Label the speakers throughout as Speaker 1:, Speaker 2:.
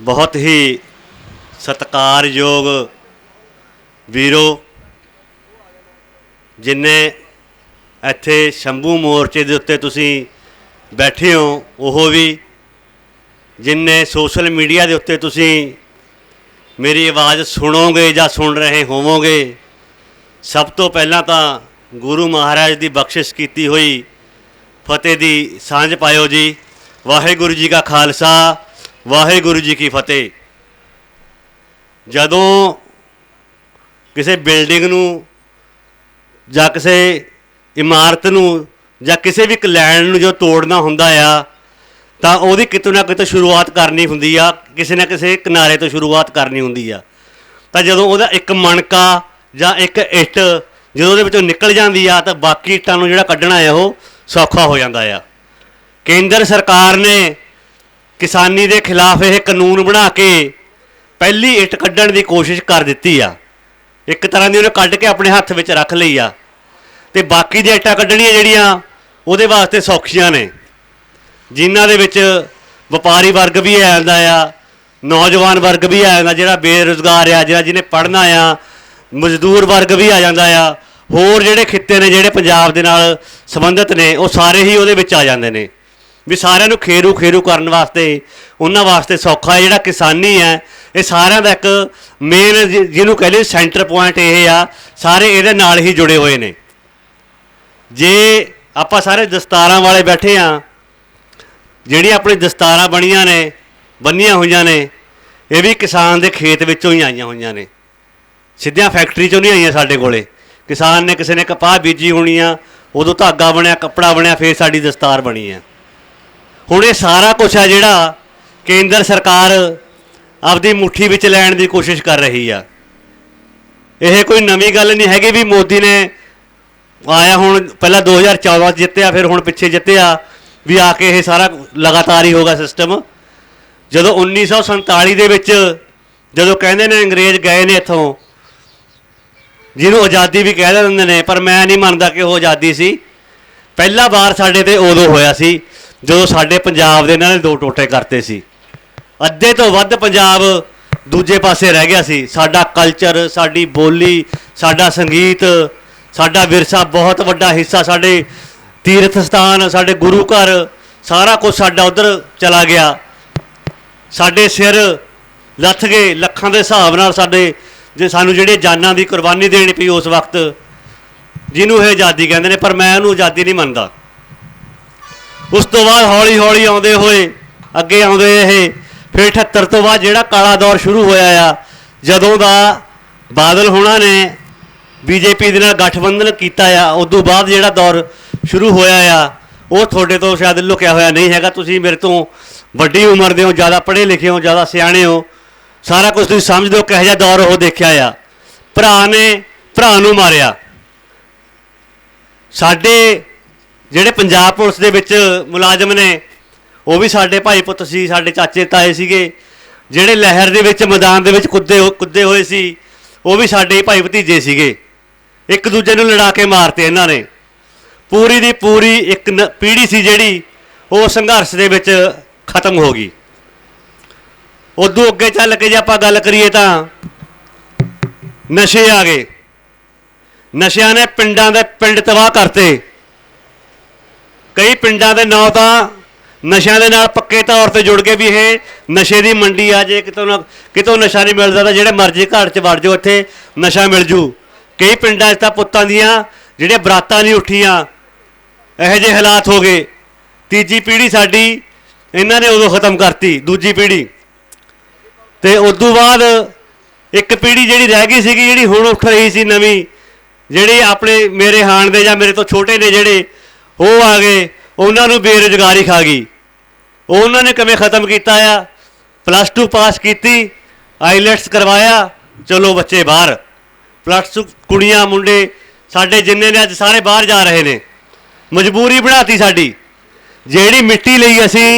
Speaker 1: बहुत ही सत्कारयोग वीरो जिन्ने इत्थे शंभू मोर्चे के उत्ते तुसीं बैठे हो, वो भी जिन्ने सोशल मीडिया के उत्ते तुसीं मेरी आवाज़ सुनोगे या सुन रहे होवोगे, सब तो पहला तो गुरु महाराज की बख्शिश की हुई फतेह की सांझ पायो जी। वाहिगुरु जी का खालसा, वाहिगुरु जी की फतेह। जदों किसी बिल्डिंग नूं जां किसी इमारत नूं जां किसी भी लैंड नूं जो तोड़ना हुंदा आ तां उहदी कितों ना कितों शुरुआत करनी हुंदी आ, किसी ना किसी किनारे तो शुरुआत करनी हुंदी आ। तां जदों उहदा एक मणका जां एक इट जदों उहदे विचों निकल जांदी आ तां बाकी इट्टां नूं जिहड़ा कड्ढना है वो सौखा हो जाता है। केंद्र सरकार ने किसानी के खिलाफ यह कानून बना के पहली इट कड्ढण की कोशिश कर दी आ। एक तरह की उन्हें कढ़ के अपने हत्थ में रख ली आ ते बाकी दी इट्टां कड्ढणियां जिहड़ियां उहदे वास्ते सौखियां ने, जिन्हां दे विच वपारी वर्ग भी आ जांदा आ, नौजवान वर्ग भी आ जांदा, जिहड़ा बेरोज़गार आ, जिन्हें पढ़ना आ, मजदूर वर्ग भी आ जांदा आ, होर जिहड़े खित्ते ने जिहड़े पंजाब दे नाल संबंधित ने वो सारे ही उहदे विच आ जांदे ने। भी सारिਆਂ ਨੂੰ खेरू खेरू करने वास्ते उन्हां वास्ते सौखा है। जिहड़ा किसानी है ये सारिਆਂ ਦਾ एक मेन जिन्हों कह लीए सेंटर पॉइंट ये आ, सारे ये नाल ही जुड़े हुए ने। जे आपां सारे दस्तारां वाले बैठे हाँ, जिहड़ियां अपनी दस्तारां बणियां ने बन्नियां होईयां ने, ये भी किसान के खेत विचों ही आईयां होईयां ने, सीधियां फैक्ट्री चों नहीं आईयां साडे कोले। किसान ने किसी ने कपाह बीजी होनी आ, उदों धागा बनया, कपड़ा बनया, फिर साडी दस्तार बनी है। हुण ये सारा कुछ है जिहड़ा केंद्र सरकार आपदी मुट्ठी विच लैण की कोशिश कर रही है। यह कोई नवीं गल नहीं हैगी भी मोदी ने आया हुण पहला 2014 जित्तिया, फिर हुण पिछे जित्तिया भी आके ये सारा लगातार ही होगा सिस्टम। जदों 1947 दे विच जदों कहंदे ने अंग्रेज गए ने इत्थों, जिन्हों आज़ादी भी कह देंगे ने, पर मैं नहीं मानता कि वो आज़ादी सी। पहला बार साडे ते उदों होया सी जो साडे पंजाब दे इन्हां ने दो टोटे करते सी। अद्धे तो वध पंजाब दूजे पासे रह गया सी। साडा कल्चर, साडी बोली, साडा संगीत, साडा विरसा बहुत वड्डा हिस्सा, साडे तीर्थ स्थान, साडे गुरु घर, सारा कुछ साडा उधर चला गया। साडे सिर लथ गए लखां दे हिसाब नाल, साडे जे सानू जिहड़े जानां दी कुर्बानी देनी पई उस वक्त, जिन्हों ये आज़ादी कहते हैं, पर मैं उन्होंने आज़ादी नहीं मनता। उस तो बाद हौली हौली आउंदे होए अगे आउंदे ये फिर 78 तो बाद जिहड़ा काला दौर शुरू होया आ, जदों दा बादल होना ने बीजेपी दे नाल गठबंधन कीता आ, उदों बाद जिहड़ा दौर शुरू होया आ वो थोड़े तो शायद लुकिया होया नहीं हैगा। तुसीं मेरे तो वड्डी उम्र दे हो, ज़्यादा पढ़े लिखे हो, ज़्यादा सियाणे हो, सारा कुछ तुसीं समझदे हो किहो जिहा दौर वो देखिया आ। भरा ने भरा नूं मारिया। साडे जिहड़े पंजाब पुलिस दे विच मुलाजम ने वो भी साडे भाई पुत्त सी, साडे चाचे ताए सीगे। जिहड़े लहर दे विच मैदान दे विच कुद्दे होए सी वो भी साडे भाई भतीजे सीगे। एक दूजे नूं लड़ा के मारते इन्हां ने। पूरी दी पूरी एक पीढ़ी सी जिहड़ी वो संघर्ष दे विच खत्म हो गई। उदों अगे चल के जे आपां गल करिए तां नशे आ गए। नशिਆਂ ने पिंडां दे पिंड तबाह करते। कई पिंडां दे नाम तां नशिਆਂ दे नाल पक्के तौर पर जुड़ गए भी ये नशे की मंडी आ। जे कितों नशा नहीं मिलता तो जिहड़े मर्जी घर च वड़ जाओ, इत्थे नशा मिल जू। कई पिंडां तां पुत्तां दियां जिहड़ियां बरातां नहीं उठियां, इहो जिहे हालात हो गए। तीजी पीढ़ी साडी इन्हां ने उदों खत्म करती, दूजी पीढ़ी ते उदों बाद एक पीढ़ी जिहड़ी रह गई सी, जिहड़ी हुण उठ रही सी नवीं, जिहड़े अपने मेरे हाण दे जां मेरे तो छोटे ने जिहड़े वो आ गए, उन्होंने बेरोजगारी खा गई। उन्होंने किवें खत्म किया आ, +2 पास की, आईलैट्स करवाया, चलो बच्चे बाहर। +2 कुड़ियां मुंडे साडे जिन्ने ने अज सारे बाहर जा रहे ने। मजबूरी बनाती साडी। जिहड़ी मिट्टी लई असीं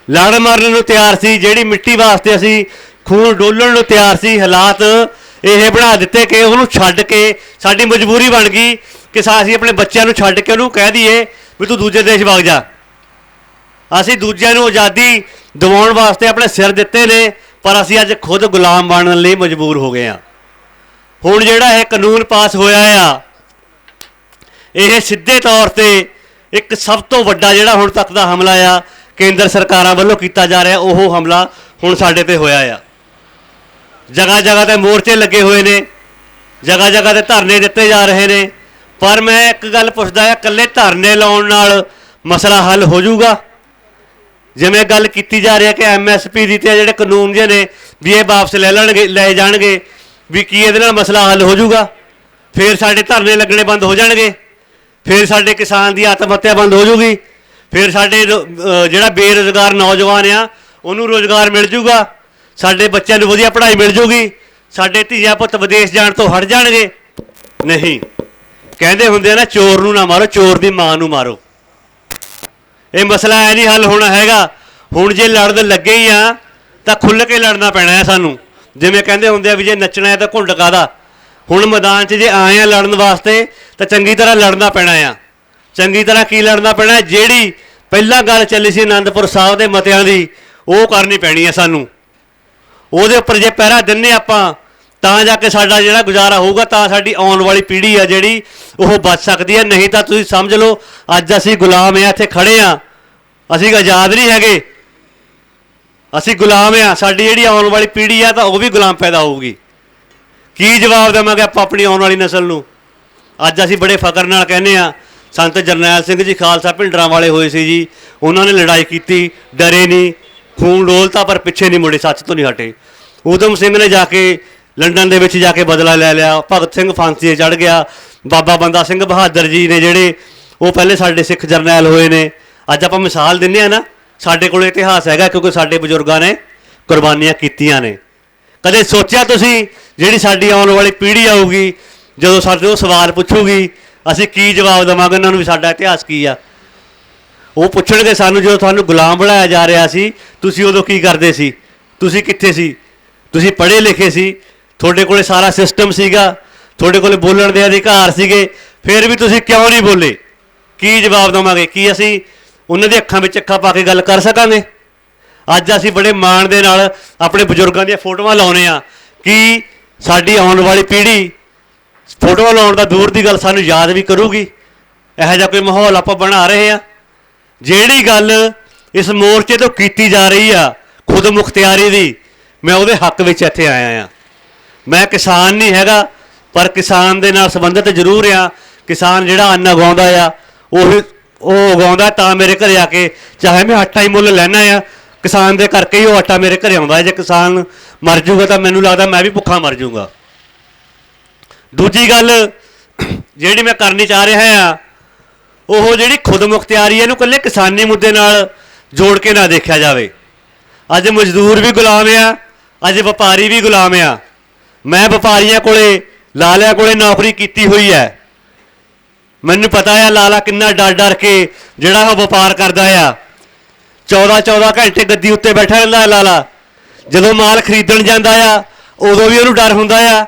Speaker 1: लड़ मरन नूं तैयार सी, जिहड़ी मिट्टी वास्ते असीं खून डोलण नूं तैयार सी, हालात ये बना दिते कि उन्होंने छड्ड के साडी मजबूरी बन गई कि असीं अपने बच्चों को छड्ड के उन्होंने कह दईए भी तू दूजे देश वग जा। असीं दूजिਆਂ ਨੂੰ आज़ादी दिवाउण वास्ते अपने सिर दिते ने, पर असीं अज खुद गुलाम बनने लिए मजबूर हो गए हाँ। हुण जिहड़ा यह कानून पास होया आ, यह सीधे तौर पर एक सब तो वड्डा जिहड़ा हुण तक दा हमला आ केंद्र सरकारां वल्लों कीता जा रहा, वो हमला हुण साडे ते होया आ। जगह जगह ते मोर्चे लगे हुए ने, जगह जगह ते धरने दिते जा रहे हैं। पर मैं एक गल पुछदा आ, कल्ले धरने लाउण नाल मसला हल हो जाऊगा? जिवें गल की जा रही है कि MSP दी ते जिहड़े कानून जे ने भी ये वापस लै जाणगे, भी की इहदे नाल मसला हल हो जाऊगा? फिर साडे धरने लगने बंद हो जाणगे, फिर साडे किसान की आत्म हत्या बंद हो जूगी, फिर साडे जिहड़ा बेरोजगार नौजवान आ उन्होंने रोजगार मिल जूगा, साडे बच्चों को वधिया पढ़ाई मिल जूगी, साडे धीआं पुत्त विदेश जाण तो हट जाणगे? नहीं, कहंदे हुंदे ना चोर नूं ना मारो, चोर दी मां नूं मारो। ये मसला है नहीं हल होना हैगा। हुण जे लड़न लगे ही आ तो खुल के लड़ना पैना है सानू। जिवें कहंदे हुंदे आ भी जे नचना है तो घुंड कादा। हुण मैदान 'च जे आए आ लड़न वास्ते तो चंगी तरह लड़ना पैना आ। चंगी तरह की लड़ना पैना है, जिहड़ी पहला गल चली सी आनंदपुर साहब के मतियां दी, वो करनी पैनी है सानू। ਉਹਦੇ ਉੱਪਰ ਜੇ ਪਹਿਰਾ ਦਿੰਨੇ ਆਪਾਂ ਤਾਂ ਜਾ ਕੇ ਸਾਡਾ ਜਿਹੜਾ ਗੁਜ਼ਾਰਾ ਹੋਊਗਾ, ਤਾਂ ਸਾਡੀ ਆਉਣ ਵਾਲੀ ਪੀੜ੍ਹੀ ਆ ਜਿਹੜੀ ਉਹ ਬਚ ਸਕਦੀ ਹੈ। ਨਹੀਂ ਤਾਂ ਤੁਸੀਂ ਸਮਝ ਲਓ ਅੱਜ ਅਸੀਂ ਗੁਲਾਮ ਆ, ਇੱਥੇ ਖੜੇ ਆ, ਅਸੀਂ ਆਜ਼ਾਦ ਨਹੀਂ ਹੈਗੇ, ਅਸੀਂ ਗੁਲਾਮ ਆ। ਸਾਡੀ ਜਿਹੜੀ ਆਉਣ ਵਾਲੀ ਪੀੜ੍ਹੀ ਆ ਤਾਂ ਉਹ ਵੀ ਗੁਲਾਮ ਪੈਦਾ ਹੋਊਗੀ। ਕੀ ਜਵਾਬ ਦੇਵਾਂਗੇ ਆਪਾਂ ਆਪਣੀ ਆਉਣ ਵਾਲੀ ਨਸਲ ਨੂੰ? ਅੱਜ ਅਸੀਂ ਬੜੇ ਫਖਰ ਨਾਲ ਕਹਿੰਦੇ ਆ, ਸੰਤ ਜਰਨੈਲ ਸਿੰਘ ਜੀ ਖਾਲਸਾ ਭਿੰਡਰਾਂ ਵਾਲੇ ਹੋਏ ਸੀ ਜੀ, ਉਹਨਾਂ ਨੇ ਲੜਾਈ ਕੀਤੀ, ਡਰੇ ਨਹੀਂ, खून डोलता पर पिछे नहीं मुड़े, सच तो नहीं हटे। उधम सिंह ने जाके लंडन दे विच जाके बदला लै लिया, भगत सिंह फांसी चढ़ गया, बाबा बंदा सिंह बहादुर जी ने जिहड़े वो पहले साडे सिख जरनैल होए ने। अज आपां मिसाल दिंदे आ ना, साडे कोल इतिहास हैगा क्योंकि साडे बजुर्गां ने कुर्बानियां कीतियां ने। कदे सोचिया तुसीं जिहड़ी साडी आउण वाली पीढ़ी आऊगी, जदों साडे सवाल पुछूगी, असीं की जवाब देवांगे उन्हां नूं भी साडा इतिहास की आ? वो पुछणगे सानू जो तुहानू गुलाम बनाया जा रहा सी, तुसीं उदों की करदे सी, तुसीं कित्थे सी, तुसीं पढ़े लिखे सी, तुहाडे कोले सारा सिस्टम सीगा, तुहाडे कोले बोलण दे अधिकार सीगे, फिर भी तुसीं क्यों नहीं बोले? की जवाब देवांगे? की असीं उन्हां दी अखां विच अखां पा के गल कर सकांगे? अज असीं बड़े माण दे नाल अपने बजुर्गां दी फोटोआं लाउने आ कि साडी आउण वाली पीढ़ी फोटोआं लाउण दा दूर दी गल सानू याद भी करूगी। इहो जिहा कोई माहौल आपां बना रहे हैं। ਜਿਹੜੀ ਗੱਲ इस मोर्चे तो की जा रही आ खुद मुख्तियारी दी, मैं उहदे हक विच इत्थे आया हाँ। मैं किसान नहीं हैगा, पर किसान दे नाल संबंधित जरूर आ। किसान जिहड़ा अन्न उगाउंदा आ ਉਹ ਉਗਾਉਂਦਾ ਤਾਂ ਮੇਰੇ ਘਰੇ ਆ ਕੇ, ਚਾਹੇ मैं आटा ही मुੱਲ ਲੈਣਾ ਆ, किसान दे करके ही वो आटा मेरे घरे आउंदा। जे किसान मर जूगा तो मैनूं लगदा मैं भी भुੱਖਾ मर जूगा। दूजी गल जिहड़ी मैं करनी चाह रहा हाँ, ਉਹ ਜਿਹੜੀ खुद मुख्तियारी ਇਹਨੂੰ ਇਕੱਲੇ किसानी मुद्दे नाल जोड़ के ना देखा जाए। अज मजदूर भी गुलाम आ, अज व्यापारी भी गुलाम आ। मैं व्यापारियों कोले लालिया कोले नौकरी की हुई है, मैनूं पता है लाला किन्ना डर डर के जिहड़ा वो व्यापार करदा आ। 14-14 घंटे गद्दी उत्ते बैठा रहिंदा लाला। जदों माल खरीदण जांदा आ उदों भी उहनूं डर हुंदा आ,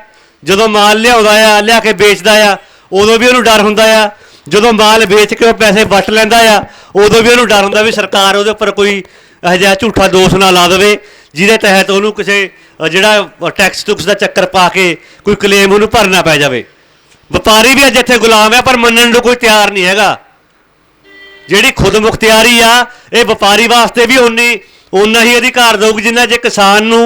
Speaker 1: जदों माल लिआउंदा आ लिआ के बेचदा आ उदों भी उहनूं डर हुंदा आ, जदों माल बेच के पैसे वट लैंदा आ उदों भी उहनूं डर हुंदा भी सरकार उहदे उपर कोई इहो जिहा झूठा दोष ना ला देवे जिहदे तहत उहनूं किसी जिहड़ा टैक्स टुक्स का चक्कर पा के कोई क्लेम उहनूं भरना पै जावे। व्यापारी भी अज इत्थे गुलाम है, पर मनण नूं कोई तैयार नहीं हैगा। जिहड़ी खुद मुख्तियारी आ ये व्यापारी वास्ते भी उन्ना ही अधिकार देऊगी जिन्ना जे किसान नूं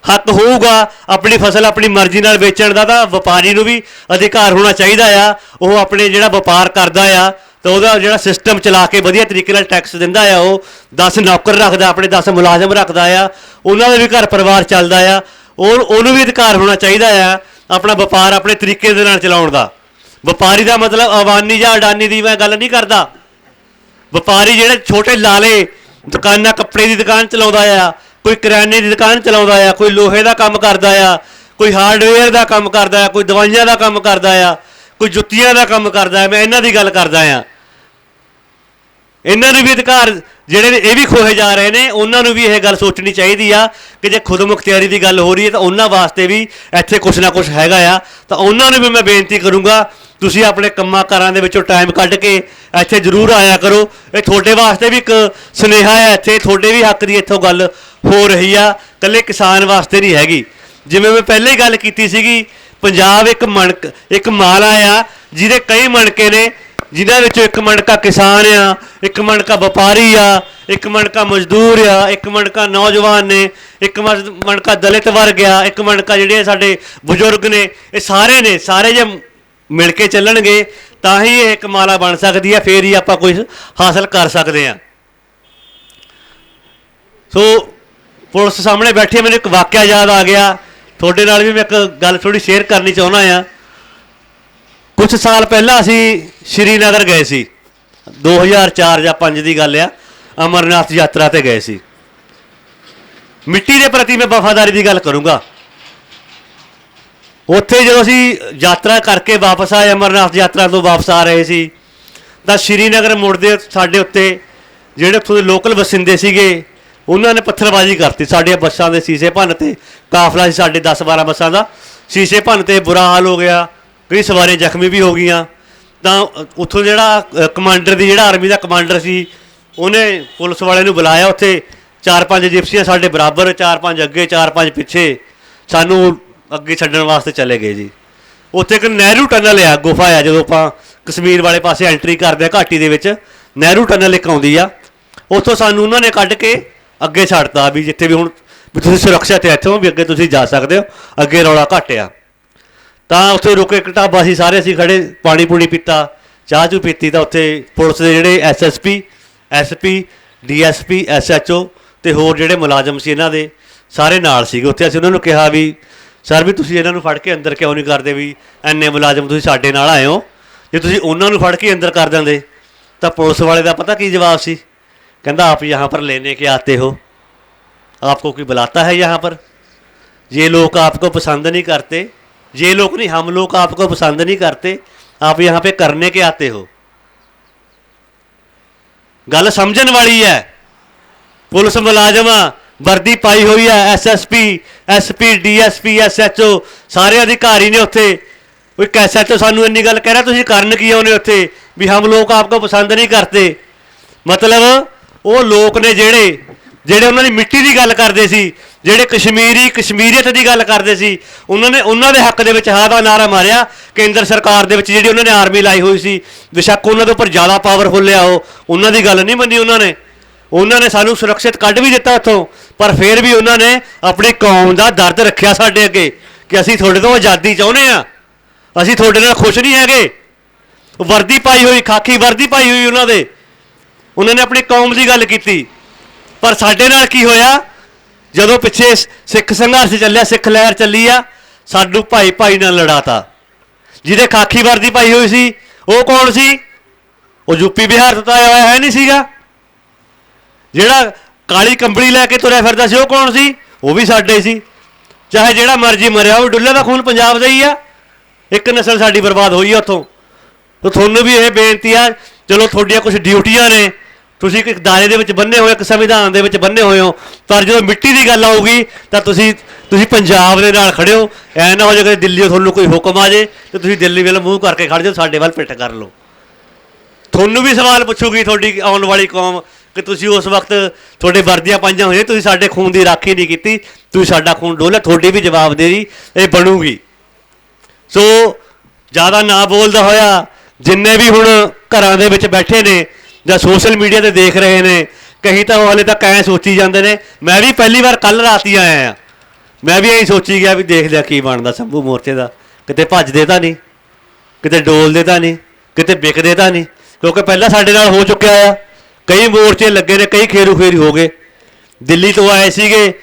Speaker 1: हक होगा अपनी फसल अपनी मर्जी नाल बेचण दा, तां व्यापारी नूं भी अधिकार होना चाहिदा आ। वो अपने जिहड़ा व्यापार करदा आ तो वह जिहड़ा सिस्टम चला के वधिया तरीके नाल टैक्स दिंदा आ, वो 10 नौकर रखदा, अपने 10 मुलाजम रखदा आ, उन्हां दा भी घर परिवार चलदा आ, और उहनूं भी अधिकार होना चाहिदा आ अपना व्यापार अपने तरीके दे नाल चलाउण दा। व्यापारी का मतलब अवानी जां अडानी दी मैं गल नहीं करदा। व्यापारी जिहड़े छोटे लाले दुकानां कपड़े की दुकान चलाउंदा आ, कोई किराने की दुकान चलाउंदा आ, कोई लोहे का काम करदा आ, कोई हार्डवेयर का काम करदा आ, कोई दवाइयां का काम करदा आ, कोई जुत्तियां का काम करदा आ। मैं इन्हां दी गल करदा आ। ਇਹਨਾਂ ਨੂੰ ਵੀ ਅਧਿਕਾਰ ਜਿਹੜੇ ਨੇ ਇਹ ਵੀ ਖੋਹੇ ਜਾ ਰਹੇ ਨੇ, ਉਹਨਾਂ ਨੂੰ ਵੀ ਇਹ ਗੱਲ ਸੋਚਣੀ ਚਾਹੀਦੀ ਆ ਕਿ ਜੇ ਖੁਦ ਮੁਖਤਿਆਰੀ ਦੀ ਗੱਲ ਹੋ ਰਹੀ ਹੈ ਤਾਂ ਉਹਨਾਂ ਵਾਸਤੇ ਵੀ ਇੱਥੇ ਕੁਛ ਨਾ ਕੁਛ ਹੈਗਾ ਆ। ਤਾਂ ਉਹਨਾਂ ਨੂੰ ਵੀ ਮੈਂ ਬੇਨਤੀ ਕਰੂੰਗਾ ਤੁਸੀਂ ਆਪਣੇ ਕੰਮਾਂ ਕਾਰਾਂ ਦੇ ਵਿੱਚੋਂ ਟਾਈਮ ਕੱਢ ਕੇ ਇੱਥੇ ਜ਼ਰੂਰ ਆਇਆ ਕਰੋ। ਇਹ ਤੁਹਾਡੇ ਵਾਸਤੇ ਵੀ ਇੱਕ ਸੁਨੇਹਾ ਹੈ, ਇੱਥੇ ਤੁਹਾਡੇ ਵੀ ਹੱਕ ਦੀ ਇੱਥੋਂ ਗੱਲ ਹੋ ਰਹੀ ਆ, ਇਕੱਲੇ ਕਿਸਾਨ ਵਾਸਤੇ ਨਹੀਂ ਹੈਗੀ। ਜਿਵੇਂ ਮੈਂ ਪਹਿਲਾਂ ਹੀ ਗੱਲ ਕੀਤੀ ਸੀਗੀ, ਪੰਜਾਬ ਇੱਕ ਮਾਲਾ ਆ ਜਿਹਦੇ ਕਈ ਮਣਕੇ ਨੇ, ਜਿਨ੍ਹਾਂ ਵਿੱਚੋਂ ਇੱਕ ਮਣਕਾ ਕਿਸਾਨ ਆ, ਇੱਕ ਮਣਕਾ ਵਪਾਰੀ ਆ, ਇੱਕ ਮਣਕਾ ਮਜ਼ਦੂਰ ਆ, ਇੱਕ ਮਣਕਾ ਨੌਜਵਾਨ ਨੇ, ਇੱਕ ਮਣਕਾ ਦਲਿਤ ਵਰਗ ਆ, ਇੱਕ ਮਣਕਾ ਜਿਹੜੇ ਸਾਡੇ ਬਜ਼ੁਰਗ ਨੇ। ਇਹ ਸਾਰੇ ਨੇ, ਸਾਰੇ ਜੇ ਮਿਲ ਕੇ ਚੱਲਣਗੇ ਤਾਂ ਹੀ ਇਹ ਇੱਕ ਮਾਲਾ ਬਣ ਸਕਦੀ ਹੈ, ਫੇਰ ਹੀ ਆਪਾਂ ਕੁਝ ਹਾਸਲ ਕਰ ਸਕਦੇ ਹਾਂ। ਸੋ ਪੁਲਿਸ ਸਾਹਮਣੇ ਬੈਠੇ ਮੈਨੂੰ ਇੱਕ ਵਾਕਿਆ ਯਾਦ ਆ ਗਿਆ, ਤੁਹਾਡੇ ਨਾਲ ਵੀ ਮੈਂ ਇੱਕ ਗੱਲ ਥੋੜੀ ਸ਼ੇਅਰ ਕਰਨੀ ਚਾਹੁੰਦਾ ਆ। ਕੁਝ ਸਾਲ ਪਹਿਲਾਂ ਅਸੀਂ ਸ਼੍ਰੀਨਗਰ ਗਏ ਸੀ, 2004 ਜਾਂ 5 ਦੀ ਗੱਲ ਆ, ਅਮਰਨਾਥ ਯਾਤਰਾ ਤੇ ਗਏ ਸੀ। ਮਿੱਟੀ ਦੇ ਪ੍ਰਤੀ ਮੈਂ ਵਫਾਦਾਰੀ ਦੀ ਗੱਲ ਕਰੂੰਗਾ। ਉੱਥੇ ਜਦੋਂ ਅਸੀਂ ਯਾਤਰਾ ਕਰਕੇ ਵਾਪਸ ਆਏ, ਅਮਰਨਾਥ ਯਾਤਰਾ ਤੋਂ ਵਾਪਸ ਆ ਰਹੇ ਸੀ, ਤਾਂ ਸ਼੍ਰੀਨਗਰ ਮੁੜਦੇ ਸਾਡੇ ਉੱਤੇ ਜਿਹੜੇ ਉੱਥੋਂ ਦੇ ਲੋਕਲ ਵਸਿੰਦੇ ਸੀਗੇ ਉਹਨਾਂ ਨੇ ਪੱਥਰਬਾਜ਼ੀ ਕਰਤੀ, ਸਾਡੇ ਬੱਸਾਂ ਦੇ ਸ਼ੀਸ਼ੇ ਭੰਨ ਤੇ। ਕਾਫਲਾ ਸੀ ਸਾਡੇ 10-12 ਬੱਸਾਂ ਦਾ, ਸ਼ੀਸ਼ੇ ਭੰਨ ਤੇ, ਬੁਰਾ ਹਾਲ ਹੋ ਗਿਆ, ਕਈ ਸਵਾਰੀਆਂ ਜ਼ਖਮੀ ਵੀ ਹੋ ਗਈਆਂ। ਤਾਂ ਉੱਥੋਂ ਜਿਹੜਾ ਕਮਾਂਡਰ ਦੀ, ਜਿਹੜਾ ਆਰਮੀ ਦਾ ਕਮਾਂਡਰ ਸੀ, ਉਹਨੇ ਪੁਲਿਸ ਵਾਲੇ ਨੂੰ ਬੁਲਾਇਆ। ਉੱਥੇ 4-5 ਜਿਪਸੀਆਂ ਸਾਡੇ ਬਰਾਬਰ, 4-5 ਅੱਗੇ 4-5 ਪਿੱਛੇ, ਸਾਨੂੰ ਅੱਗੇ ਛੱਡਣ ਵਾਸਤੇ ਚਲੇ ਗਏ ਜੀ। ਉੱਥੇ ਇੱਕ ਨਹਿਰੂ ਟਨਲ ਆ, ਗੁਫਾ ਆ, ਜਦੋਂ ਆਪਾਂ ਕਸ਼ਮੀਰ ਵਾਲੇ ਪਾਸੇ ਐਂਟਰੀ ਕਰਦੇ ਆ ਘਾਟੀ ਦੇ ਵਿੱਚ, ਨਹਿਰੂ ਟਨਲ ਇੱਕ ਆਉਂਦੀ ਆ, ਉੱਥੋਂ ਸਾਨੂੰ ਉਹਨਾਂ ਨੇ ਕੱਢ ਕੇ ਅੱਗੇ ਛੱਡਤਾ ਵੀ ਜਿੱਥੇ ਵੀ ਹੁਣ ਵੀ ਤੁਸੀਂ ਸੁਰੱਖਿਅਤ ਹੈ, ਇੱਥੋਂ ਵੀ ਅੱਗੇ ਤੁਸੀਂ ਜਾ ਸਕਦੇ ਹੋ, ਅੱਗੇ ਰੌਲਾ ਘੱਟ ਆ। ਤਾਂ ਉੱਥੇ ਰੁਕੇ, ਇੱਕ ਢਾਬਾ ਸੀ, ਸਾਰੇ ਅਸੀਂ ਖੜੇ, ਪਾਣੀ ਪੂਣੀ ਪੀਤਾ, ਚਾਹ ਚੂ ਪੀਤੀ। ਤਾਂ ਉੱਥੇ ਪੁਲਿਸ ਦੇ ਜਿਹੜੇ SSP, SP, DSP, SHO ਅਤੇ ਹੋਰ ਜਿਹੜੇ ਮੁਲਾਜ਼ਮ ਸੀ ਇਹਨਾਂ ਦੇ ਸਾਰੇ ਨਾਲ ਸੀਗੇ। ਉੱਥੇ ਅਸੀਂ ਉਹਨਾਂ ਨੂੰ ਕਿਹਾ ਵੀ ਸਰ ਵੀ ਤੁਸੀਂ ਇਹਨਾਂ ਨੂੰ ਫੜ ਕੇ ਅੰਦਰ ਕਿਉਂ ਨਹੀਂ ਕਰਦੇ, ਵੀ ਇੰਨੇ ਮੁਲਾਜ਼ਮ ਤੁਸੀਂ ਸਾਡੇ ਨਾਲ ਆਏ ਹੋ, ਜੇ ਤੁਸੀਂ ਉਹਨਾਂ ਨੂੰ ਫੜ ਕੇ ਅੰਦਰ ਕਰ ਦਿੰਦੇ। ਤਾਂ ਪੁਲਿਸ ਵਾਲੇ ਦਾ ਪਤਾ ਕੀ ਜਵਾਬ ਸੀ, ਕਹਿੰਦਾ आप यहाँ पर लेने के आते हो, आपको कोई बुलाता है यहाँ पर, ये लोग आपको पसंद नहीं करते, ये लोग नहीं, हम लोग आपको पसंद नहीं करते, आप यहाँ पे करने के आते हो। गल समझन वाली है। पुलिस मुलाजम वर्दी पाई हुई है, SSP, SP, DSP, SHO सारे अधिकारी ने उत्थे। एक SHO सानू इन्नी गल कह रहा तुसीं करन की आउंदे उत्थे, भी हम लोग आपको पसंद नहीं करते। मतलब ਉਹ ਲੋਕ ਨੇ ਜਿਹੜੇ ਉਹਨਾਂ ਦੀ ਮਿੱਟੀ ਦੀ ਗੱਲ ਕਰਦੇ ਸੀ, ਜਿਹੜੇ ਕਸ਼ਮੀਰੀਅਤ ਦੀ ਗੱਲ ਕਰਦੇ ਸੀ, ਉਹਨਾਂ ਦੇ ਹੱਕ ਦੇ ਵਿੱਚ ਹਾਂ ਦਾ ਨਾਰਾ ਮਾਰਿਆ। ਕੇਂਦਰ ਸਰਕਾਰ ਦੇ ਵਿੱਚ ਜਿਹੜੀ ਉਹਨਾਂ ਨੇ ਆਰਮੀ ਲਾਈ ਹੋਈ ਸੀ, ਬੇਸ਼ੱਕ ਉਹਨਾਂ ਦੇ ਉੱਪਰ ਜ਼ਿਆਦਾ ਪਾਵਰਫੁੱਲ ਆ, ਉਹਨਾਂ ਦੀ ਗੱਲ ਨਹੀਂ ਮੰਨੀ। ਉਹਨਾਂ ਨੇ ਸਾਨੂੰ ਸੁਰੱਖਿਅਤ ਕੱਢ ਵੀ ਦਿੱਤਾ ਉੱਥੋਂ, ਪਰ ਫਿਰ ਵੀ ਉਹਨਾਂ ਨੇ ਆਪਣੀ ਕੌਮ ਦਾ ਦਰਦ ਰੱਖਿਆ ਸਾਡੇ ਅੱਗੇ ਕਿ ਅਸੀਂ ਤੁਹਾਡੇ ਤੋਂ ਆਜ਼ਾਦੀ ਚਾਹੁੰਦੇ ਹਾਂ, ਅਸੀਂ ਤੁਹਾਡੇ ਨਾਲ ਖੁਸ਼ ਨਹੀਂ ਹੈਗੇ। ਵਰਦੀ ਪਾਈ ਹੋਈ, ਖਾਕੀ ਵਰਦੀ ਪਾਈ ਹੋਈ ਉਹਨਾਂ ਨੇ ਆਪਣੀ ਕੌਮ ਦੀ ਗੱਲ ਕੀਤੀ। ਪਰ ਸਾਡੇ ਨਾਲ ਕੀ ਹੋਇਆ, ਜਦੋਂ ਪਿੱਛੇ ਸਿੱਖ ਸੰਘਰਸ਼ ਚੱਲਿਆ, ਸਿੱਖ ਲਹਿਰ ਚੱਲੀ ਆ, ਸਾਨੂੰ ਭਾਈ ਨਾਲ ਲੜਾਤਾ। ਜਿਹਦੇ ਖਾਕੀ ਵਰਦੀ ਪਾਈ ਹੋਈ ਸੀ ਉਹ ਕੌਣ ਸੀ, ਉਹ ਯੂਪੀ ਬਿਹਾਰ ਤੋਂ ਆਇਆ ਹੋਇਆ ਹੈ ਨਹੀਂ ਸੀਗਾ। ਜਿਹੜਾ ਕਾਲੀ ਕੰਬਲੀ ਲੈ ਕੇ ਤੁਰਿਆ ਫਿਰਦਾ ਸੀ ਉਹ ਕੌਣ ਸੀ, ਉਹ ਵੀ ਸਾਡੇ ਸੀ। ਚਾਹੇ ਜਿਹੜਾ ਮਰਜ਼ੀ ਮਰਿਆ, ਉਹ ਡੁੱਲੇ ਦਾ ਖੂਨ ਪੰਜਾਬ ਦਾ ਹੀ ਆ। ਇੱਕ ਨਸਲ ਸਾਡੀ ਬਰਬਾਦ ਹੋਈ ਆ ਉੱਥੋਂ। ਤਾਂ ਤੁਹਾਨੂੰ ਵੀ ਇਹ ਬੇਨਤੀ ਆ, ਚਲੋ ਤੁਹਾਡੀਆਂ ਕੁਝ ਡਿਊਟੀਆਂ ਨੇ, ਤੁਸੀਂ ਇੱਕ ਦਾਇਰੇ ਦੇ ਵਿੱਚ ਬੰਨੇ ਹੋਏ, ਇੱਕ ਸੰਵਿਧਾਨ ਦੇ ਵਿੱਚ ਬੰਨੇ ਹੋਏ ਹੋ, ਪਰ ਜਦੋਂ ਮਿੱਟੀ ਦੀ ਗੱਲ ਆਊਗੀ ਤਾਂ ਤੁਸੀਂ ਪੰਜਾਬ ਦੇ ਨਾਲ ਖੜੇ ਹੋ। ਐ ਨਾ ਹੋ ਜਾਏ ਕਿ ਦਿੱਲੀੋਂ ਤੁਹਾਨੂੰ ਕੋਈ ਹੁਕਮ ਆ ਜੇ ਤੇ ਤੁਸੀਂ ਦਿੱਲੀ ਵੱਲ ਮੂੰਹ ਕਰਕੇ ਖੜ ਜਾਓ, ਸਾਡੇ ਵੱਲ ਪਿੱਠ ਕਰ ਲਓ। ਤੁਹਾਨੂੰ ਵੀ ਸਵਾਲ ਪੁੱਛੂਗੀ ਤੁਹਾਡੀ ਆਉਣ ਵਾਲੀ ਕੌਮ ਕਿ ਤੁਸੀਂ ਉਸ ਵਕਤ ਤੁਹਾਡੇ ਵਰਦੀਆਂ ਪਾਈਆਂ ਹੋਈਆਂ, ਤੁਸੀਂ ਸਾਡੇ ਖੂਨ ਦੀ ਰਾਖੀ ਨਹੀਂ ਕੀਤੀ, ਤੁਸੀਂ ਸਾਡਾ ਖੂਨ ਡੋਲਿਆ, ਤੁਹਾਡੀ ਵੀ ਜਵਾਬਦੇਹੀ ਇਹ ਬਣੂਗੀ। ਸੋ ਜ਼ਿਆਦਾ ਨਾ ਬੋਲਦਾ ਹੋਇਆ, ਜਿੰਨੇ ਵੀ ਹੁਣ ਘਰਾਂ ਦੇ ਵਿੱਚ ਬੈਠੇ ਨੇ ਜਾਂ ਸੋਸ਼ਲ ਮੀਡੀਆ ਤੇ ਦੇਖ ਰਹੇ ਨੇ, ਕਹੀਂ ਤਾਂ ਉਹ ਹਾਲੇ ਤੱਕ ਐਂ ਸੋਚੀ ਜਾਂਦੇ ਨੇ। ਮੈਂ ਵੀ ਪਹਿਲੀ ਵਾਰ ਕੱਲ੍ਹ ਰਾਤ ਹੀ ਆਇਆ ਹਾਂ, ਮੈਂ ਵੀ ਐਂ ਸੋਚੀ ਗਿਆ ਵੀ ਦੇਖ ਲਿਆ ਕੀ ਬਣਦਾ ਸੰਭੂ ਮੋਰਚੇ ਦਾ, ਕਿਤੇ ਭੱਜਦੇ ਤਾਂ ਨਹੀਂ, ਕਿਤੇ ਡੋਲਦੇ ਤਾਂ ਨਹੀਂ, ਕਿਤੇ ਵਿਕਦੇ ਤਾਂ ਨਹੀਂ, ਕਿਉਂਕਿ ਪਹਿਲਾਂ ਸਾਡੇ ਨਾਲ ਹੋ ਚੁੱਕਿਆ ਆ। ਕਈ ਮੋਰਚੇ ਲੱਗੇ ਨੇ, ਕਈ ਖੇਰੂ ਖੇਰੀ ਹੋ ਗਏ। ਦਿੱਲੀ ਤੋਂ ਆਏ ਸੀਗੇ,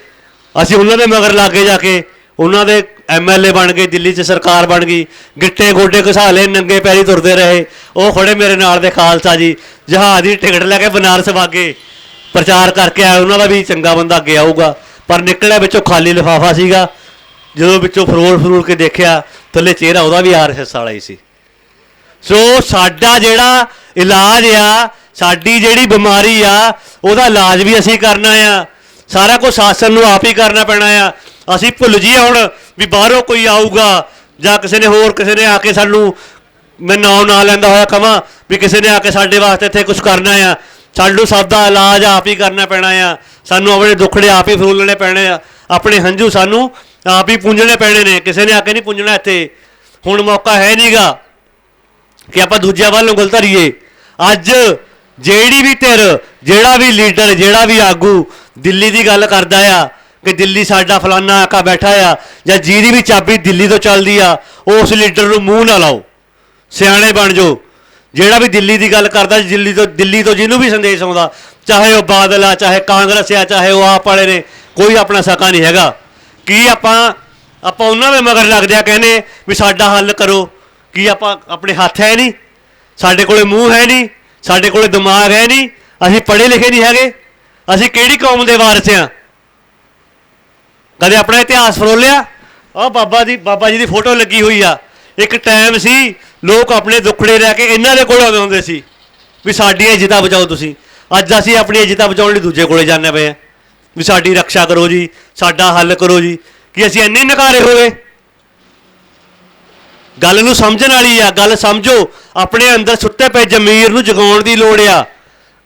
Speaker 1: ਅਸੀਂ ਉਹਨਾਂ ਦੇ ਮਗਰ ਲਾਗੇ ਜਾ ਕੇ ਉਹਨਾਂ ਦੇ MLA ਬਣ ਗਏ, ਦਿੱਲੀ 'ਚ ਸਰਕਾਰ ਬਣ ਗਈ, ਗਿੱਟੇ ਗੋਡੇ ਘਸਾ ਲਏ, ਨੰਗੇ ਪੈਰੀ ਤੁਰਦੇ ਰਹੇ। ਉਹ ਖੜੇ ਮੇਰੇ ਨਾਲ ਦੇ ਖਾਲਸਾ ਜੀ, ਜਹਾਜ਼ ਦੀ ਟਿਕਟ ਲੈ ਕੇ ਬਨਾਰਸ ਵਾਗੇ, ਪ੍ਰਚਾਰ ਕਰਕੇ ਆਏ। ਉਹਨਾਂ ਦਾ ਵੀ ਚੰਗਾ ਬੰਦਾ ਅੱਗੇ ਆਊਗਾ, ਪਰ ਨਿਕਲਿਆ ਵਿੱਚੋਂ ਖਾਲੀ ਲਿਫਾਫਾ ਸੀਗਾ। ਜਦੋਂ ਵਿੱਚੋਂ ਫਰੋਲ ਕੇ ਦੇਖਿਆ, ਥੱਲੇ ਚਿਹਰਾ ਉਹਦਾ ਵੀ RSS ਵਾਲਾ ਹੀ ਸੀ। ਸੋ ਸਾਡਾ ਜਿਹੜਾ ਇਲਾਜ ਆ, ਸਾਡੀ ਜਿਹੜੀ ਬਿਮਾਰੀ ਆ ਉਹਦਾ ਇਲਾਜ ਵੀ ਅਸੀਂ ਕਰਨਾ ਆ, ਸਾਰਾ ਕੁਝ ਸ਼ਾਸਨ ਨੂੰ ਆਪ ਹੀ ਕਰਨਾ ਪੈਣਾ ਆ। ਅਸੀਂ ਭੁੱਲ ਜੀਏ ਹੁਣ ਵੀ ਬਾਹਰੋਂ ਕੋਈ ਆਊਗਾ ਜਾਂ ਕਿਸੇ ਨੇ ਆ ਕੇ ਸਾਨੂੰ, ਮੈਂ ਨਾਂ ਨਾ ਲੈਂਦਾ ਹੋਇਆ ਕਹਾਂ ਵੀ ਕਿਸੇ ਨੇ ਆ ਕੇ ਸਾਡੇ ਵਾਸਤੇ ਇੱਥੇ ਕੁਝ ਕਰਨਾ ਆ। ਸਾਨੂੰ ਸਭ ਦਾ ਇਲਾਜ ਆਪ ਹੀ ਕਰਨਾ ਪੈਣਾ ਆ। ਸਾਨੂੰ ਆਪਣੇ ਦੁੱਖੜੇ ਆਪ ਹੀ ਫਰੋਲਣੇ ਪੈਣੇ ਆ, ਆਪਣੇ ਹੰਝੂ ਸਾਨੂੰ ਆਪ ਹੀ ਪੂੰਝਣੇ ਪੈਣੇ ਨੇ, ਕਿਸੇ ਨੇ ਆ ਕੇ ਨਹੀਂ ਪੂੰਝਣਾ ਇੱਥੇ। ਹੁਣ ਮੌਕਾ ਹੈ ਨਹੀਂਗਾ ਕਿ ਆਪਾਂ ਦੂਜਿਆਂ ਵੱਲ ਉਂਗਲ ਧਰੀਏ। ਅੱਜ ਜਿਹੜੀ ਵੀ ਧਿਰ, ਜਿਹੜਾ ਵੀ ਲੀਡਰ, ਜਿਹੜਾ ਵੀ ਆਗੂ ਦਿੱਲੀ ਦੀ ਗੱਲ ਕਰਦਾ ਆ ਕਿ ਦਿੱਲੀ ਸਾਡਾ ਫਲਾਨਾ ਆਕਾ ਬੈਠਾ ਆ, ਜਾਂ ਜਿਹਦੀ ਵੀ ਚਾਬੀ ਦਿੱਲੀ ਤੋਂ ਚੱਲਦੀ ਆ, ਉਸ ਲੀਡਰ ਨੂੰ ਮੂੰਹ ਨਾ ਲਾਓ, ਸਿਆਣੇ ਬਣ ਜਾਓ। ਜਿਹੜਾ ਵੀ ਦਿੱਲੀ ਦੀ ਗੱਲ ਕਰਦਾ, ਦਿੱਲੀ ਤੋਂ ਜਿਹਨੂੰ ਵੀ ਸੰਦੇਸ਼ ਆਉਂਦਾ, ਚਾਹੇ ਉਹ ਬਾਦਲ ਆ, ਚਾਹੇ ਕਾਂਗਰਸ ਆ, ਚਾਹੇ ਉਹ ਆਪ ਵਾਲੇ ਨੇ, ਕੋਈ ਆਪਣਾ ਸਕਾ ਨਹੀਂ ਹੈਗਾ। ਕੀ ਆਪਾਂ ਉਹਨਾਂ ਦੇ ਮਗਰ ਲੱਗਦੇ ਆ, ਕਹਿੰਦੇ ਵੀ ਸਾਡਾ ਹੱਲ ਕਰੋ। ਕੀ ਆਪਾਂ ਆਪਣੇ ਹੱਥ ਹੈ ਨਹੀਂ, ਸਾਡੇ ਕੋਲੇ ਮੂੰਹ ਹੈ ਨਹੀਂ, ਸਾਡੇ ਕੋਲੇ ਦਿਮਾਗ ਹੈ ਨਹੀਂ, ਅਸੀਂ ਪੜ੍ਹੇ ਲਿਖੇ ਨਹੀਂ ਹੈਗੇ। ਅਸੀਂ ਕਿਹੜੀ ਕੌਮ ਦੇ ਵਾਰਿਸ ਆ? ਕਦੇ ਆਪਣਾ ਇਤਿਹਾਸ ਫਰੋਲਿਆ? ਆਹ ਬਾਬਾ ਜੀ ਦੀ ਫੋਟੋ ਲੱਗੀ ਹੋਈ ਆ। ਇੱਕ ਟਾਈਮ ਸੀ ਲੋਕ ਆਪਣੇ ਦੁੱਖੜੇ ਲੈ ਕੇ ਇਹਨਾਂ ਦੇ ਕੋਲ ਆਉਂਦੇ ਹੁੰਦੇ ਸੀ ਵੀ ਸਾਡੀਆਂ ਇੱਜ਼ਤਾਂ ਬਚਾਓ ਤੁਸੀਂ। ਅੱਜ ਅਸੀਂ ਆਪਣੀ ਇੱਜ਼ਤਾਂ ਬਚਾਉਣ ਲਈ ਦੂਜੇ ਕੋਲੇ ਜਾਂਦੇ ਪਏ ਆ ਵੀ ਸਾਡੀ ਰੱਖਿਆ ਕਰੋ ਜੀ, ਸਾਡਾ ਹੱਲ ਕਰੋ ਜੀ। ਕਿ ਅਸੀਂ ਇੰਨੇ ਨਕਾਰੇ ਹੋ ਗਏ? ਗੱਲ ਨੂੰ ਸਮਝਣ ਵਾਲੀ ਆ, ਗੱਲ ਸਮਝੋ। ਆਪਣੇ ਅੰਦਰ ਸੁੱਤੇ ਪਏ ਜ਼ਮੀਰ ਨੂੰ ਜਗਾਉਣ ਦੀ ਲੋੜ ਆ।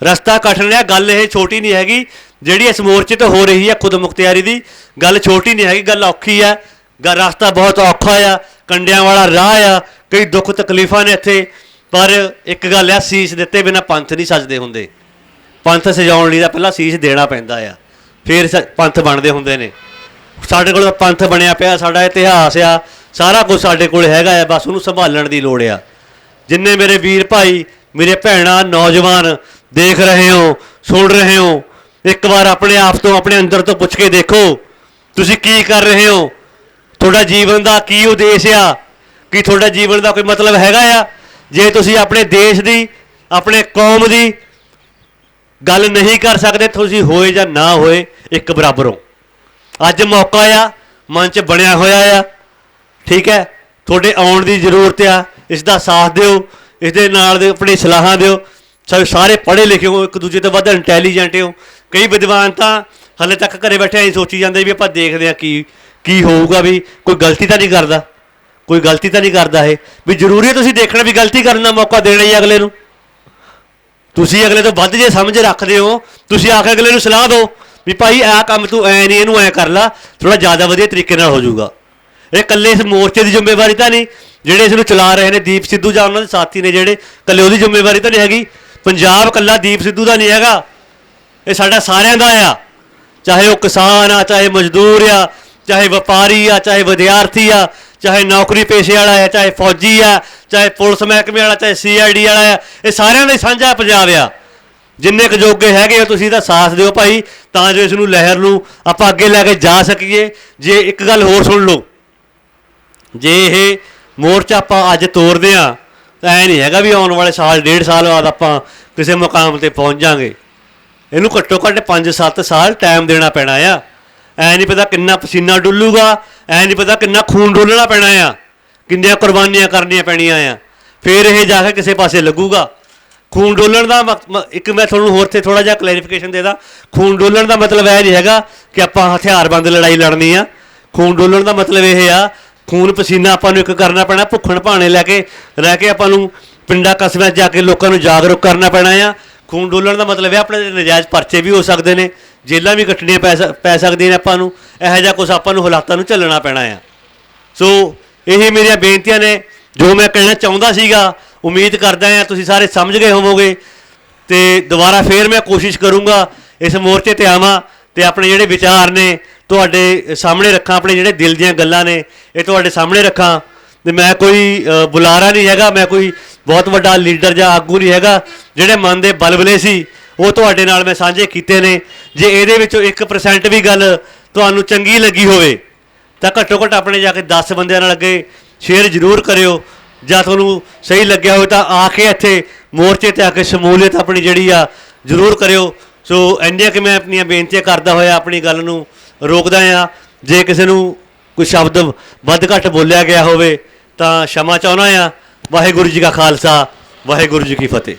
Speaker 1: ਰਸਤਾ ਕਠਿਨ ਆ, ਗੱਲ ਇਹ ਛੋਟੀ ਨਹੀਂ ਹੈਗੀ ਜਿਹੜੀ ਇਸ ਮੋਰਚੇ ਤੇ ਹੋ ਰਹੀ ਆ ਖੁਦ ਮੁਖਤਿਆਰੀ ਦੀ। ਗੱਲ ਛੋਟੀ ਨਹੀਂ ਹੈਗੀ, ਗੱਲ ਔਖੀ ਆ। ਰਸਤਾ ਬਹੁਤ ਔਖਾ ਆ, ਕੰਡਿਆਂ ਵਾਲਾ ਰਾਹ ਆ, ਕਈ ਦੁੱਖ ਤਕਲੀਫਾਂ ਨੇ ਇੱਥੇ। ਪਰ ਇੱਕ ਗੱਲ ਆ, ਸੀਸ ਦਿੱਤੇ ਬਿਨਾਂ ਪੰਥ ਨਹੀਂ ਸਜਦੇ ਹੁੰਦੇ। ਪੰਥ ਸਜਾਉਣ ਲਈ ਤਾਂ ਪਹਿਲਾਂ ਸੀਸ ਦੇਣਾ ਪੈਂਦਾ ਆ, ਫਿਰ ਪੰਥ ਬਣਦੇ ਹੁੰਦੇ ਨੇ। ਸਾਡੇ ਕੋਲ ਪੰਥ ਬਣਿਆ ਪਿਆ, ਸਾਡਾ ਇਤਿਹਾਸ ਆ, ਸਾਰਾ ਕੁਝ ਸਾਡੇ ਕੋਲ ਹੈਗਾ ਆ, ਬਸ ਉਹਨੂੰ ਸੰਭਾਲਣ ਦੀ ਲੋੜ ਆ। ਜਿੰਨੇ ਮੇਰੇ ਵੀਰ ਭਾਈ, ਮੇਰੇ ਭੈਣਾਂ, ਨੌਜਵਾਨ ਦੇਖ ਰਹੇ ਹੋ, ਸੁਣ ਰਹੇ ਹੋ, ਇੱਕ ਵਾਰ ਆਪਣੇ ਆਪ ਤੋਂ, ਆਪਣੇ ਅੰਦਰ ਤੋਂ ਪੁੱਛ ਕੇ ਦੇਖੋ, ਤੁਸੀਂ ਕੀ ਕਰ ਰਹੇ ਹੋ? ਤੁਹਾਡਾ ਜੀਵਨ ਦਾ ਕੀ ਉਦੇਸ਼ ਆ? ਕੀ ਤੁਹਾਡਾ ਜੀਵਨ ਦਾ ਕੋਈ ਮਤਲਬ ਹੈਗਾ ਆ? ਜੇ ਤੁਸੀਂ ਆਪਣੇ ਦੇਸ਼ ਦੀ, ਆਪਣੇ ਕੌਮ ਦੀ ਗੱਲ ਨਹੀਂ ਕਰ ਸਕਦੇ, ਤੁਸੀਂ ਹੋਏ ਜਾਂ ਨਾ ਹੋਏ ਇੱਕ ਬਰਾਬਰ ਹੋ। ਅੱਜ ਮੌਕਾ ਆ, ਮੰਚ ਬਣਿਆ ਹੋਇਆ ਆ, ਠੀਕ ਹੈ? ਤੁਹਾਡੇ ਆਉਣ ਦੀ ਜ਼ਰੂਰਤ ਆ, ਇਸ ਦਾ ਸਾਥ ਦਿਓ, ਇਸ ਦੇ ਨਾਲ ਦੇ ਆਪਣੀ ਸਲਾਹਾਂ ਦਿਓ। ਸਾਰੇ ਪੜ੍ਹੇ ਲਿਖੇ ਹੋ, ਇੱਕ ਦੂਜੇ ਤੋਂ ਵੱਧ ਇੰਟੈਲੀਜੈਂਟ ਹੋ। ਕਈ ਵਿਦਵਾਨ ਤਾਂ ਹਾਲੇ ਤੱਕ ਘਰੇ ਬੈਠੇ ਐਂ ਸੋਚੀ ਜਾਂਦੇ ਵੀ ਆਪਾਂ ਦੇਖਦੇ ਹਾਂ ਕੀ ਹੋਊਗਾ, ਵੀ ਕੋਈ ਗਲਤੀ ਤਾਂ ਨਹੀਂ ਕਰਦਾ, ਕੋਈ ਗਲਤੀ ਤਾਂ ਨਹੀਂ ਕਰਦਾ। ਇਹ ਵੀ ਜ਼ਰੂਰੀ ਹੈ ਤੁਸੀਂ ਦੇਖਣਾ ਵੀ ਗਲਤੀ ਕਰਨ ਦਾ ਮੌਕਾ ਦੇਣਾ ਹੀ ਅਗਲੇ ਨੂੰ। ਤੁਸੀਂ ਅਗਲੇ ਤੋਂ ਵੱਧ ਜੇ ਸਮਝ ਰੱਖਦੇ ਹੋ, ਤੁਸੀਂ ਆ ਕੇ ਅਗਲੇ ਨੂੰ ਸਲਾਹ ਦਿਓ ਵੀ ਭਾਈ ਆਹ ਕੰਮ ਤੂੰ ਐਂ ਨਹੀਂ, ਇਹਨੂੰ ਐਂ ਕਰ ਲਾ, ਥੋੜ੍ਹਾ ਜ਼ਿਆਦਾ ਵਧੀਆ ਤਰੀਕੇ ਨਾਲ ਹੋ ਜਾਊਗਾ। ਇਹ ਇਕੱਲੇ ਇਸ ਮੋਰਚੇ ਦੀ ਜ਼ਿੰਮੇਵਾਰੀ ਤਾਂ ਨਹੀਂ, ਜਿਹੜੇ ਇਸ ਨੂੰ ਚਲਾ ਰਹੇ ਨੇ ਦੀਪ ਸਿੱਧੂ ਜਾਂ ਉਹਨਾਂ ਦੇ ਸਾਥੀ ਨੇ ਜਿਹੜੇ, ਇਕੱਲੇ ਉਹਦੀ ਜ਼ਿੰਮੇਵਾਰੀ ਤਾਂ ਨਹੀਂ ਹੈਗੀ। ਪੰਜਾਬ ਇਕੱਲਾ ਦੀਪ ਸਿੱਧੂ ਦਾ ਨਹੀਂ ਹੈਗਾ, ਇਹ ਸਾਡਾ ਸਾਰਿਆਂ ਦਾ ਆ। ਚਾਹੇ ਉਹ ਕਿਸਾਨ ਆ, ਚਾਹੇ ਮਜ਼ਦੂਰ ਆ, ਚਾਹੇ ਵਪਾਰੀ ਆ, ਚਾਹੇ ਵਿਦਿਆਰਥੀ ਆ, ਚਾਹੇ ਨੌਕਰੀ ਪੇਸ਼ੇ ਵਾਲਾ ਹੈ, ਚਾਹੇ ਫੌਜੀ ਆ, ਚਾਹੇ ਪੁਲਿਸ ਮਹਿਕਮੇ ਵਾਲਾ, ਚਾਹੇ CID ਵਾਲਾ ਆ। ਇਹ ਸਾਰਿਆਂ ਦਾ ਹੀ ਸਾਂਝਾ ਪੰਜਾਬ ਆ। ਜਿੰਨੇ ਕੁ ਜੋਗੇ ਹੈਗੇ ਹੋ ਤੁਸੀਂ ਇਹਦਾ ਸਾਥ ਦਿਓ ਭਾਈ, ਤਾਂ ਜੋ ਇਸ ਨੂੰ ਲਹਿਰ ਨੂੰ ਆਪਾਂ ਅੱਗੇ ਲੈ ਕੇ ਜਾ ਸਕੀਏ। ਜੇ ਇੱਕ ਗੱਲ ਹੋਰ ਸੁਣ ਲਓ, ਜੇ ਇਹ ਮੋਰਚਾ ਆਪਾਂ ਅੱਜ ਤੋਰਦੇ ਹਾਂ ਤਾਂ ਐਂ ਨਹੀਂ ਹੈਗਾ ਵੀ ਆਉਣ ਵਾਲੇ ਸਾਲ, 1.5 ਸਾਲ ਬਾਅਦ ਆਪਾਂ ਕਿਸੇ ਮੁਕਾਮ 'ਤੇ ਪਹੁੰਚ ਜਾਵਾਂਗੇ। ਇਹਨੂੰ ਘੱਟੋ ਘੱਟ 5-7 ਸਾਲ ਟਾਈਮ ਦੇਣਾ ਪੈਣਾ ਆ। ਐਂ ਨਹੀਂ ਪਤਾ ਕਿੰਨਾ ਪਸੀਨਾ ਡੁੱਲੂਗਾ, ਐਂ ਨਹੀਂ ਪਤਾ ਕਿੰਨਾ ਖੂਨ ਡੋਲਣਾ ਪੈਣਾ ਆ, ਕਿੰਨੀਆਂ ਕੁਰਬਾਨੀਆਂ ਕਰਨੀਆਂ ਪੈਣੀਆਂ ਆ, ਫਿਰ ਇਹ ਜਾ ਕੇ ਕਿਸੇ ਪਾਸੇ ਲੱਗੂਗਾ। ਖੂਨ ਡੋਲਣ ਦਾ ਇੱਕ ਮੈਂ ਤੁਹਾਨੂੰ ਹੋਰ ਤੇ ਥੋੜ੍ਹਾ ਜਿਹਾ ਕਲੈਰੀਫਿਕੇਸ਼ਨ ਦੇ ਦਾਂ। ਖੂਨ ਡੋਲਣ ਦਾ ਮਤਲਬ ਇਹ ਨਹੀਂ ਹੈਗਾ ਕਿ ਆਪਾਂ ਹਥਿਆਰਬੰਦ ਲੜਾਈ ਲੜਨੀ ਆ। ਖੂਨ ਡੋਲਣ ਦਾ ਮਤਲਬ ਇਹ ਆ, ਖੂਨ ਪਸੀਨਾ ਆਪਾਂ ਨੂੰ ਇੱਕ ਕਰਨਾ ਪੈਣਾ, ਭੁੱਖਣ ਭਾਣੇ ਲੈ ਕੇ ਰਹਿ ਕੇ ਆਪਾਂ ਨੂੰ ਪਿੰਡਾਂ ਕਸਬਿਆਂ 'ਚ ਜਾ ਕੇ ਲੋਕਾਂ ਨੂੰ ਜਾਗਰੂਕ ਕਰਨਾ ਪੈਣਾ ਆ। ਖੂਨ ਡੋਲਣ ਦਾ ਮਤਲਬ ਹੈ ਆਪਣੇ ਨਜਾਇਜ਼ ਪਰਚੇ ਵੀ ਹੋ ਸਕਦੇ ਨੇ, ਜੇਲ੍ਹਾਂ ਵੀ ਕੱਟਣੀਆਂ ਪੈ ਸਕਦੀਆਂ ਨੇ ਆਪਾਂ ਨੂੰ। ਇਹੋ ਜਿਹਾ ਕੁਛ ਆਪਾਂ ਨੂੰ ਹਾਲਾਤਾਂ ਨੂੰ ਝੱਲਣਾ ਪੈਣਾ ਆ। ਸੋ ਇਹ ਮੇਰੀਆਂ ਬੇਨਤੀਆਂ ਨੇ ਜੋ ਮੈਂ ਕਹਿਣਾ ਚਾਹੁੰਦਾ ਸੀਗਾ। ਉਮੀਦ ਕਰਦਾ ਹਾਂ ਤੁਸੀਂ ਸਾਰੇ ਸਮਝ ਗਏ ਹੋਵੋਗੇ, ਅਤੇ ਦੁਬਾਰਾ ਫੇਰ ਮੈਂ ਕੋਸ਼ਿਸ਼ ਕਰੂੰਗਾ ਇਸ ਮੋਰਚੇ 'ਤੇ ਆਵਾਂ ਅਤੇ ਆਪਣੇ ਜਿਹੜੇ ਵਿਚਾਰ ਨੇ ਤੁਹਾਡੇ ਸਾਹਮਣੇ ਰੱਖਾਂ, ਆਪਣੇ ਜਿਹੜੇ ਦਿਲ ਦੀਆਂ ਗੱਲਾਂ ਨੇ ਇਹ ਤੁਹਾਡੇ ਸਾਹਮਣੇ ਰੱਖਾਂ। ਅਤੇ ਮੈਂ ਕੋਈ ਬੁਲਾਰਾ ਨਹੀਂ ਹੈਗਾ, ਮੈਂ ਕੋਈ ਬਹੁਤ ਵੱਡਾ ਲੀਡਰ ਜਾਂ ਆਗੂ ਨਹੀਂ ਹੈਗਾ। ਜਿਹੜੇ ਮਨ ਦੇ ਬਲਬਲੇ ਸੀ ਉਹ ਤੁਹਾਡੇ ਨਾਲ ਮੈਂ ਸਾਂਝੇ ਕੀਤੇ ਨੇ। ਜੇ ਇਹਦੇ ਵਿੱਚੋਂ 1% ਵੀ ਗੱਲ ਤੁਹਾਨੂੰ ਚੰਗੀ ਲੱਗੀ ਹੋਵੇ ਤਾਂ ਘੱਟੋ ਘੱਟ ਆਪਣੇ ਜਾ ਕੇ 10 ਬੰਦਿਆਂ ਨਾਲ ਅੱਗੇ ਸ਼ੇਅਰ ਜ਼ਰੂਰ ਕਰਿਓ। ਜਾਂ ਤੁਹਾਨੂੰ ਸਹੀ ਲੱਗਿਆ ਹੋਵੇ ਤਾਂ ਆ ਕੇ ਇੱਥੇ ਮੋਰਚੇ 'ਤੇ ਆ ਕੇ ਸ਼ਮੂਲੀਅਤ ਆਪਣੀ ਜਿਹੜੀ ਆ ਜ਼ਰੂਰ ਕਰਿਓ। ਸੋ ਇੰਨੀਆਂ ਕਿ ਮੈਂ ਆਪਣੀਆਂ ਬੇਨਤੀਆਂ ਕਰਦਾ ਹੋਇਆ ਆਪਣੀ ਗੱਲ ਨੂੰ ਰੋਕਦਾ ਹਾਂ। ਜੇ ਕਿਸੇ ਨੂੰ ਕੋਈ ਸ਼ਬਦ ਵੱਧ ਘੱਟ ਬੋਲਿਆ ਗਿਆ ਹੋਵੇ ਤਾਂ क्षमा ਚਾਹੁੰਦਾ ਹਾਂ। ਵਾਹਿਗੁਰੂ ਜੀ ਕਾ ਖਾਲਸਾ, ਵਾਹਿਗੁਰੂ ਜੀ ਕੀ ਫਤਿਹ।